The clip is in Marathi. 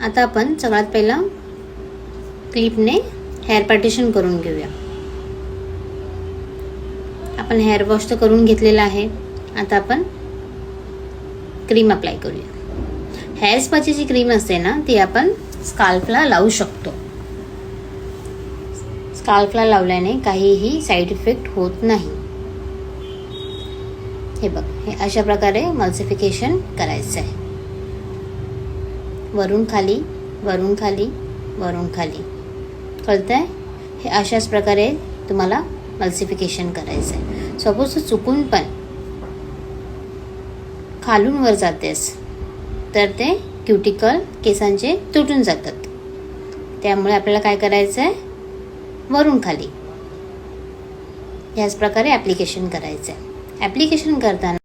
आता आपण सगळ्यात पहिला क्लिपने हेअर पार्टिशन करून घेऊया. आपण हेअर वॉश तर करून घेतलेला आहे. आता आपण क्रीम अप्लाय करूया. हेअर स्पाची जी क्रीम असते ना ती आपण स्काल्फला लावू शकतो. स्काल्फला लावल्याने काहीही साईड इफेक्ट होत नाही. हे बघ, हे अशा प्रकारे मल्सिफिकेशन करायचं आहे. वरून खाली, वरून खाली, वरून खाली. कळतंय? हे अशाच प्रकारे तुम्हाला मल्सिफिकेशन करायचं आहे. सपोज चुकून पण खालून वर जातेस तर ते क्युटिकल केसांचे तुटून जातात. त्यामुळे आपल्याला काय करायचं आहे, वरून खाली ह्याच प्रकारे ॲप्लिकेशन करायचं आहे. ॲप्लिकेशन करताना